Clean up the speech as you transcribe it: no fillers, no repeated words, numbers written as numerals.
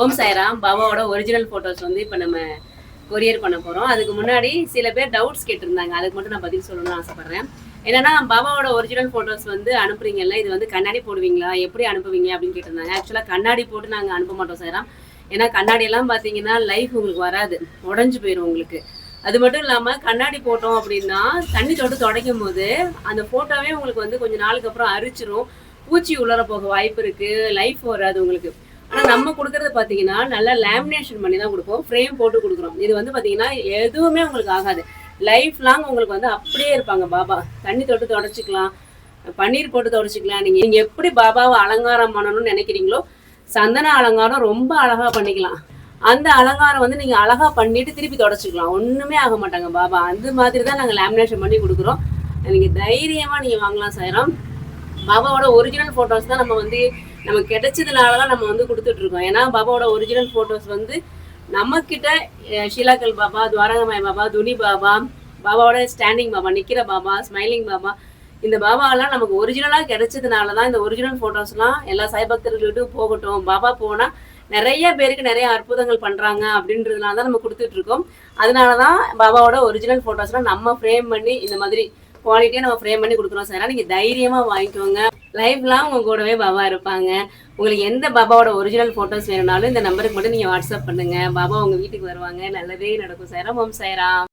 ஓம் சாய்ராம். பாபாவோட original photos வந்து இப்போ நம்ம கொரியர் பண்ண போகிறோம். அதுக்கு முன்னாடி சில பேர் டவுட்ஸ் கேட்டிருந்தாங்க. அதுக்கு மட்டும் நான் பதில் சொல்லணும்னு ஆசைப்பட்றேன். என்னன்னா, பாபாவோட ஒரிஜினல் ஃபோட்டோஸ் வந்து அனுப்புறீங்கல்ல, இது வந்து கண்ணாடி போடுவீங்களா, எப்படி அனுப்புவீங்க அப்படின்னு கேட்டிருந்தாங்க. ஆக்சுவலாக கண்ணாடி போட்டு நாங்கள் அனுப்ப மாட்டோம் சாய்ராம். ஏன்னா கண்ணாடியெல்லாம் பார்த்தீங்கன்னா லைஃப் உங்களுக்கு வராது, உடஞ்சி போயிடும் உங்களுக்கு. அது மட்டும் இல்லாமல் கண்ணாடி போட்டோம் அப்படின்னா தண்ணி தொட்டு துடைக்கும் போது அந்த ஃபோட்டோவே உங்களுக்கு வந்து கொஞ்சம் நாளுக்கு அப்புறம் அரிச்சிரும், பூச்சி உள்ளர போக வாய்ப்பு இருக்குது, லைஃப் வராது உங்களுக்கு. ஆனால் நம்ம கொடுக்கறது பார்த்தீங்கன்னா நல்லா லேமினேஷன் பண்ணி தான் கொடுப்போம், ஃப்ரேம் போட்டு கொடுக்குறோம். இது வந்து பார்த்தீங்கன்னா எதுவுமே உங்களுக்கு ஆகாது, லைஃப் லாங் உங்களுக்கு வந்து அப்படியே இருப்பாங்க பாபா. தண்ணி தொட்டு தொடச்சிக்கலாம், பன்னீர் போட்டு தொடச்சிக்கலாம். நீங்கள் எப்படி பாபாவை அலங்காரம் பண்ணணும்னு நினைக்கிறீங்களோ சந்தன அலங்காரம் ரொம்ப அழகாக பண்ணிக்கலாம். அந்த அலங்காரம் வந்து நீங்கள் அழகாக பண்ணிட்டு திருப்பி தொடச்சிக்கலாம், ஒன்றுமே ஆக மாட்டாங்க பாபா. அந்த மாதிரி தான் நாங்கள் லேமினேஷன் பண்ணி கொடுக்குறோம். நீங்கள் தைரியமாக நீங்கள் வாங்கலாம் சாய்ராம். பாபாவோட ஒரிஜினல் ஃபோட்டோஸ் தான் நம்ம வந்து நமக்கு கிடைச்சதுனால தான் நம்ம வந்து கொடுத்துட்ருக்கோம். ஏன்னா பாபாவோட ஒரிஜினல் ஃபோட்டோஸ் வந்து நம்மக்கிட்ட ஷீலாக்கல் பாபா, துவாரகமாய் பாபா, துனி பாபா, பாபாவோட ஸ்டாண்டிங் பாபா, நிற்கிற பாபா, ஸ்மைலிங் பாபா, இந்த பாபாவெல்லாம் நமக்கு ஒரிஜினலாக கிடைச்சதுனால தான் இந்த ஒரிஜினல் ஃபோட்டோஸ்லாம் எல்லா சாய்பக்தர்கள்ட்டும் போகட்டும். பாபா போனால் நிறைய பேருக்கு நிறைய அற்புதங்கள் பண்ணுறாங்க அப்படின்றதுனால தான் நம்ம கொடுத்துட்ருக்கோம். அதனால தான் பாபாவோட ஒரிஜினல் ஃபோட்டோஸ்லாம் நம்ம ஃப்ரேம் பண்ணி இந்த மாதிரி குவாலிட்டியாக நம்ம ஃப்ரேம் பண்ணி கொடுக்குறோம் சார். நீங்கள் தைரியமாக வாங்கிக்கோங்க, லைஃப்லாம் உங்கள் கூடவே பாபா இருப்பாங்க. உங்களுக்கு எந்த பாபாவோட ஒரிஜினல் ஃபோட்டோஸ் வேணும்னாலும் இந்த நம்பருக்கு மட்டும் நீங்கள் வாட்ஸ்அப் பண்ணுங்கள். பாபா உங்கள் வீட்டுக்கு வருவாங்க, நல்லதே நடக்கும் சாய்ராம். ஓம் சாய்ராம்.